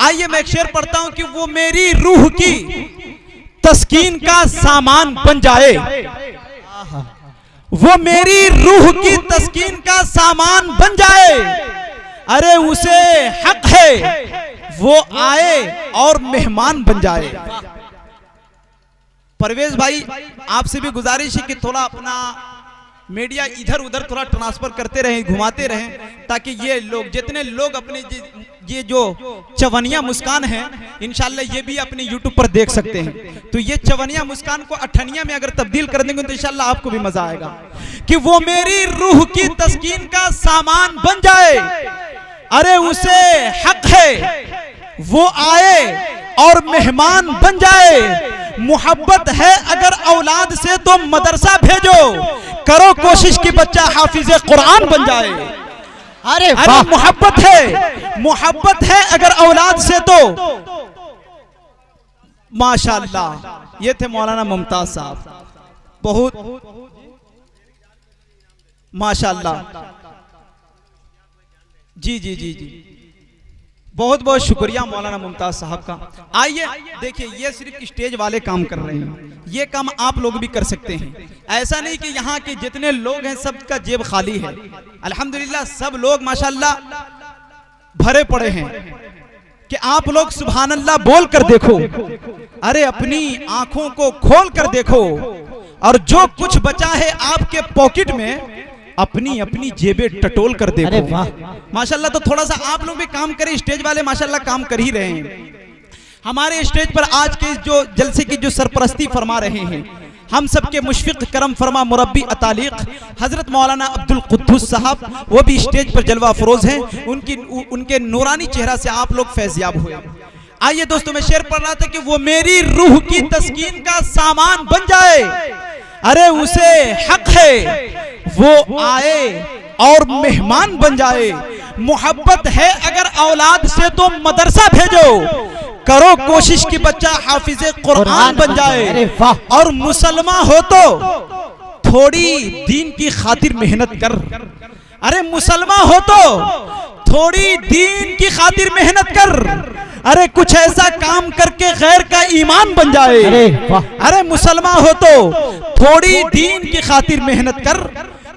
आइए मैं एक शेर पढ़ता हूं कि वो मेरी रूह की तस्कीन का सामान बन जाए, वो मेरी रूह की तस्कीन का सामान बन जाए, अरे उसे हक है वो आए और मेहमान बन जाए। परवेज भाई आपसे भी गुजारिश है कि थोड़ा अपना मीडिया इधर उधर थोड़ा ट्रांसफर करते रहें, घुमाते रहें, ताकि ये लोग जितने लोग अपने ये जो चवनिया मुस्कान है इंशाल्लाह ये भी अपने यूट्यूब पर देख सकते हैं। तो ये चवनिया मुस्कान को अठनिया में अगर तब्दील कर देंगे तो इंशाल्लाह आपको भी मजा आएगा कि वो मेरी रूह की तस्कीन का सामान बन जाए, अरे उसे हक है वो आए और मेहमान बन जाए। मोहब्बत है अगर औलाद से तो मदरसा भेजो, करो कोशिश कि बच्चा हाफिज कुरान बन जाए। अरे मोहब्बत है अगर औलाद से तो माशाअल्लाह। ये थे मौलाना मुमताज साहब, बहुत माशाअल्लाह। जी जी जी जी, बहुत बहुत शुक्रिया मौलाना मुमताज साहब का। आइए देखिए, ये सिर्फ स्टेज वाले काम कर रहे हैं, ये काम आप लोग भी कर सकते हैं। ऐसा नहीं कि यहाँ के जितने लोग हैं सबका जेब खाली है, अल्हम्दुलिल्लाह सब लोग माशाअल्लाह भरे पड़े हैं कि आप लोग सुभान अल्लाह बोल कर देखो, अरे अपनी आंखों को खोल कर देखो, और जो कुछ बचा है आपके पॉकेट में अपनी अपनी जेबें टटोल कर देखो। अरे वाह माशाल्लाह। तो थोड़ा सा आप लोग भी काम करें, स्टेज वाले माशाल्लाह काम कर ही रहे हैं। हमारे स्टेज पर आज के जो जलसे की जो सरपरस्ती फरमा रहे हैं हम सबके मुशफिक करम फरमा मुरब्बी अतालिक हजरत मौलाना अब्दुल कुद्दूस साहब, वो भी स्टेज पर जलवा फरोज हैं। उनके नूरानी चेहरा से आप लोग फैज़याब हुए। आइए दोस्तों, मैं शेर पढ़ रहा था कि वो मेरी रूह की तस्कीन का सामान बन जाए, अरे उसे हक है वो आए और मेहमान बन जाए। मोहब्बत है अगर औलाद से तो मदरसा भेजो, करो कोशिश कि बच्चा हाफिज कुरान बन जाए। और मुसलमान हो तो थोड़ी दीन की खातिर मेहनत कर, अरे मुसलमान हो तो थोड़ी दीन की खातिर मेहनत कर, अरे कुछ ऐसा काम करके गैर का ईमान बन जाए। अरे मुसलमान हो तो थोड़ी दीन की खातिर मेहनत कर,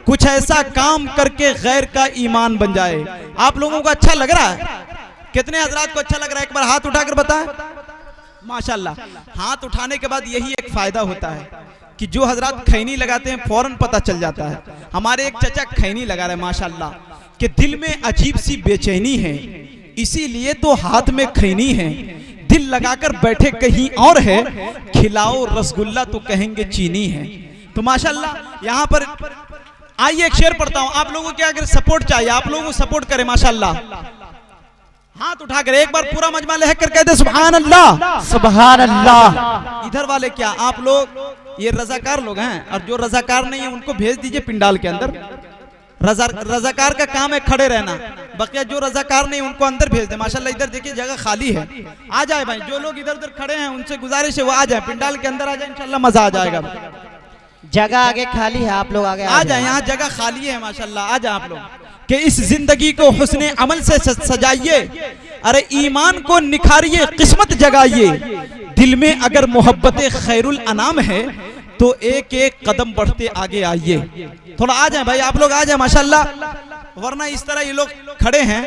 कुछ ऐसा काम करके गैर का ईमान बन जाए। आप लोगों को अच्छा लग रहा है? कितने हजरात को अच्छा लग रहा है? एक बार हाथ उठाकर बताएं। माशाल्लाह। हाथ उठाने के बाद यही एक फायदा होता है कि जो हजरात खैनी लगाते हैं फौरन पता चल जाता है। हमारे एक चचा खैनी लगा रहे हैं माशाल्लाह, कि दिल में अजीब सी बेचैनी है, इसीलिए तो हाथ में खैनी है, दिल लगाकर बैठे कहीं और है, खिलाओ रसगुल्ला तो कहेंगे चीनी है। तो माशाल्लाह यहाँ पर आइए एक शेर पढ़ता हूं। आप लोगों को अगर सपोर्ट चाहिए, आप लोगों को सपोर्ट करें माशाल्लाह। हाथ उठाकर एक बार पूरा मजमा लहक कर कहते सुभान अल्लाह सुभान अल्लाह। इधर वाले क्या आप लोग ये रजाकार लोग हैं, और जो रजाकार नहीं है उनको भेज दीजिए पिंडाल के अंदर। रजाकार का काम है खड़े रहना, बकिया जो रजाकार नहीं उनको अंदर भेज दे। माशाल्लाह इधर देखिए जगह खाली है, आ जाए भाई। जो लोग इधर उधर खड़े हैं उनसे गुजारिश है वो आ जाए, पिंडाल के अंदर आ जाए, इंशाल्लाह मजा आ जाएगा। जगह आगे खाली है, आप लोग आगे आ जाए, यहाँ जगह खाली है माशाल्लाह। आ जाए आप लोग कि इस जिंदगी को हुस्ने अमल से सजाइए, अरे ईमान को निखारिए, किस्मत जगाइए। दिल में अगर मोहब्बत खैरुल अनाम है तो एक एक कदम बढ़ते आगे आइए। थोड़ा आ जाए भाई, आप लोग आ जाए माशाल्लाह, वरना इस तरह ये लोग खड़े हैं।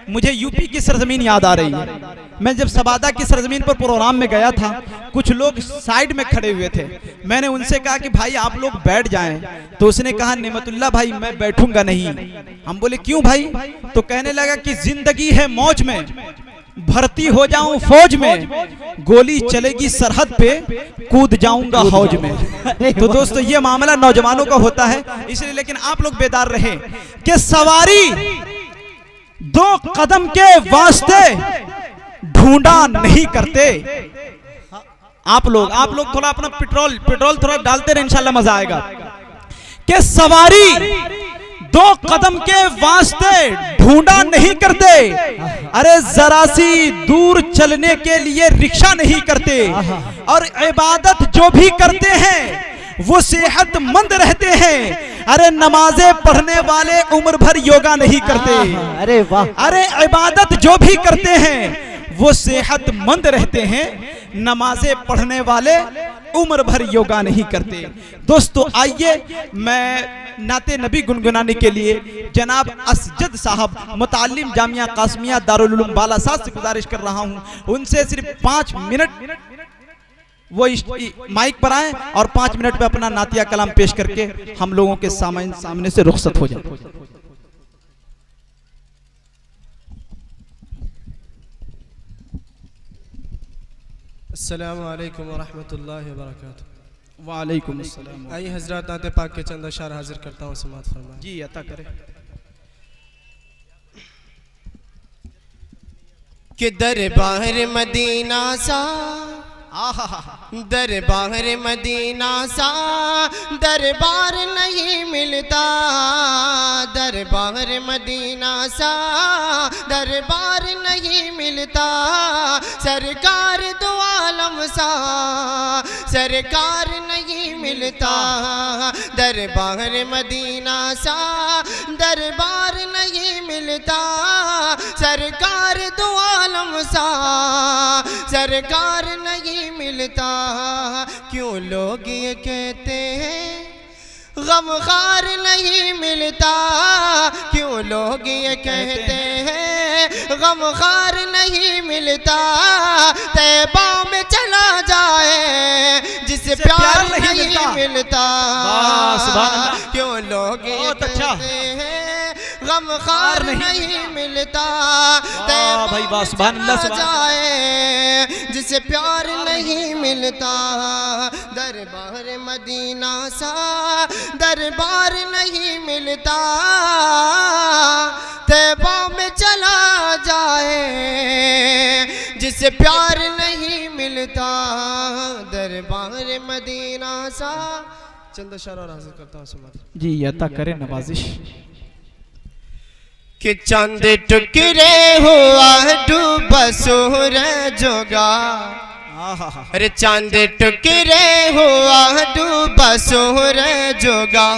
मुझे यूपी की सरजमीन याद आ रही है। मैं जब सबादा की सरजमीन पर प्रोग्राम में गया था, कुछ लोग साइड में खड़े हुए थे। मैंने उनसे कहा कि भाई आप लोग बैठ जाएं, तो उसने कहा नेमतुल्लाह भाई मैं बैठूंगा नहीं। हम बोले क्यों भाई? तो कहने लगा कि जिंदगी है मौज में, भर्ती हो जाऊं फौज में, गोली चलेगी सरहद पे, कूद जाऊंगा हौज में। तो दोस्तों ये मामला नौजवानों का होता है, इसलिए लेकिन आप लोग बेदार रहे कि सवारी दो कदम के वास्ते ढूंढा नहीं करते। आप लोग थोड़ा अपना पेट्रोल थोड़ा डालते रहे, इंशाल्लाह मजा आएगा। कि सवारी दो कदम के वास्ते ढूंढा नहीं करते, अरे जरा सी दूर चलने के लिए रिक्शा नहीं करते, और इबादत जो भी करते हैं वो सेहतमंद रहते हैं। अरे नमाजें पढ़ने वाले उम्र भर योगा नहीं करते। अरे वाह। अरे इबादत जो भी करते हैं वो सेहतमंद रहते हैं, नमाजें पढ़ने वाले उम्र भर योगा नहीं करते। दोस्तों आइए, मैं नाते नबी गुनगुनाने के लिए जनाब असजद साहब मुतालिम जामिया कासमिया दारुल उलूम बालासात से गुजारिश कर रहा हूँ, उनसे सिर्फ 5 मिनट वो माइक पर आए और 5 मिनट में अपना नातिया कलाम पेश करके हम लोगों के सामने से रुखसत हो जाए। अस्सलामु अलैकुम वरहमतुल्लाहि वबरकातुहू। वालेकुम अस्सलाम। आइए हजरत नाते पाक के चंद अशार हाजिर करता हूँ, समाअत फरमाएं। जी अता करे। कि दरबार मदीना सा, दरबार मदीना सा दरबार नहीं मिलता, दरबार मदीना सा दरबार नहीं मिलता, सरकार दो आलम सा सरकार नहीं मिलता, दरबार मदीना सा दरबार नहीं मिलता, सरकार दो आलम सा सरकार नहीं मिलता। क्यों लोग ये कहते हैं गमखार नहीं मिलता, क्यों लोग ये कहते हैं गमखार नहीं मिलता, तैबा में चला जाए जिसे प्यार नहीं मिलता, क्यों लोग ये कहते हैं गमखार नहीं मिलता, तैबा चला जाए जिसे प्यार नहीं मिलता, दरबार मदीना सा दरबार नहीं मिलता, तैबा में चला जाए जिसे प्यार नहीं मिलता, दरबार मदीना सा। चंद अशार हाजिर करता हूँ, समाअत जी अता करे नवाजिश। कि चंद टुकड़े हुआ डूबा सूरज जोगा, अरे चांद टुकड़े हुआ डूबा सूरज जोगा,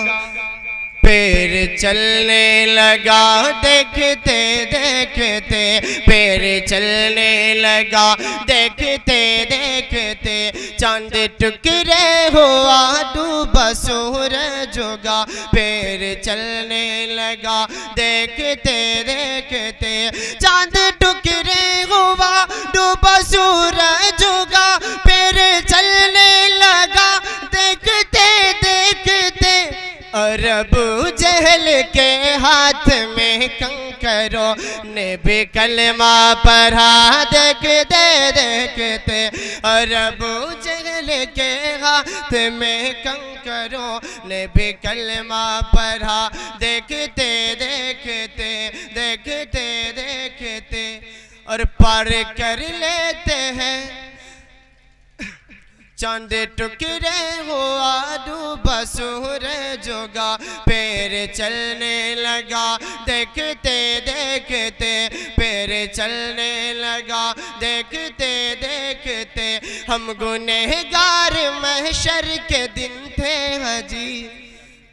पैर चलने लगा देखते देखते, पैर चलने लगा देखते देखते, चांद टुकड़े हुआ डूबा सूरज जोगा, पैर चलने लगा देखते देखते, चांद टुकड़े हुआ डूबा सूरज जोगा, पैर चलने लगा देखते देखते, अरब जहल के हाथ में कंकरों ने भी कलमा पढ़ा देखते देखते, अरब जहल के हाथ में कंकरों ने भी कलमा पढ़ा देखते देखते देखते देखते, और पार कर लेते हैं चांद टुकड़े हुआ डूबा सूरज जोगा, पैर चलने लगा देखते देखते, पैर चलने लगा देखते देखते, हम गुनहगार महशर के दिन थे हाजी,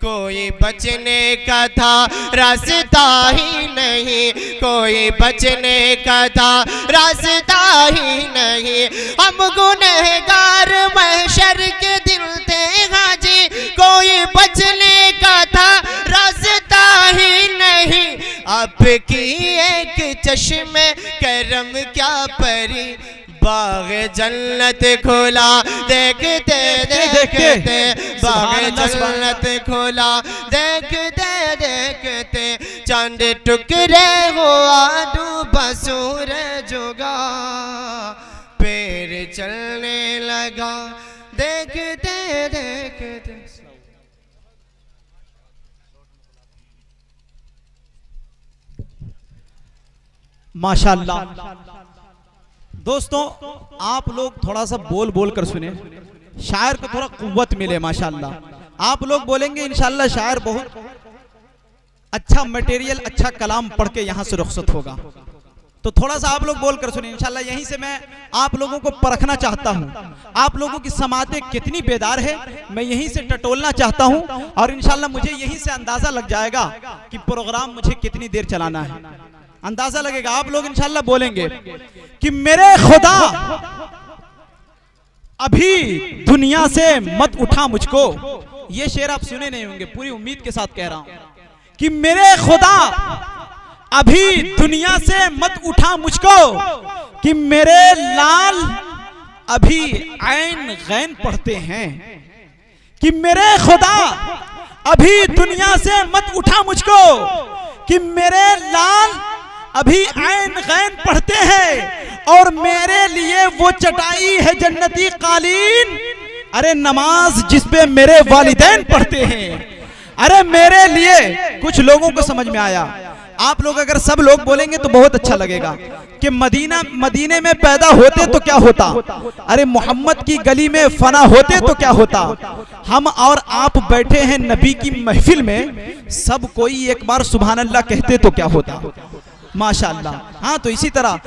कोई बचने का था रास्ता ही नहीं, कोई बचने का था रास्ता ही नहीं, हम गुनहगार महशर के दिन थे हाजी, कोई बचने का था रास्ता ही नहीं, आपकी एक चश्मे करम क्या परी, बाग जन्नत खोला देखते देखते, बाग जन्नत खोला देखते देखते, चांद टुकड़े हुआ डूबा सूरज जोगा, पैर चलने लगा देखते देखते। माशाअल्लाह। दोस्तों आप लोग थोड़ा सा बोल बोल कर सुने, शायर को थोड़ा कुव्वत मिले। माशाअल्लाह आप लोग बोलेंगे इंशाअल्लाह शायर बहुत अच्छा मटेरियल, अच्छा कलाम पढ़ के यहाँ से रुखसत होगा, तो थोड़ा सा आप लोग बोल कर सुने इंशाअल्लाह। यहीं से मैं आप लोगों को परखना चाहता हूँ, आप लोगों की समातें कितनी बेदार है, मैं यहीं से टटोलना चाहता हूँ, और इंशाअल्लाह मुझे यहीं से अंदाजा लग जाएगा कि प्रोग्राम मुझे कितनी देर चलाना है। अंदाजा लगेगा। आप लोग इंशाल्लाह बोलेंगे कि मेरे खुदा अभी दुनिया से मत उठा मुझको। ये शेर आप सुने नहीं होंगे, पूरी उम्मीद के साथ कह रहा हूं कि मेरे खुदा अभी दुनिया से मत उठा मुझको, कि मेरे लाल अभी ऐन गैन पढ़ते हैं, कि मेरे खुदा अभी दुनिया से मत उठा मुझको, कि मेरे लाल अभी ऐन गैन पढ़ते हैं, और मेरे लिए वो चटाई है जन्नती कालीन, अरे नमाज जिस पे मेरे वालिदैन पढ़ते हैं। अरे मेरे लिए, कुछ लोगों को समझ में आया। आप लोग अगर सब लोग बोलेंगे तो बहुत अच्छा लगेगा कि मदीने में पैदा होते तो क्या होता, अरे मोहम्मद की गली में फना होते तो क्या होता। हम और आप बैठे हैं नबी की महफिल में, सब कोई एक बार सुभान अल्लाह कहते तो क्या होता। माशाअल्लाह। हाँ, तो इसी तरह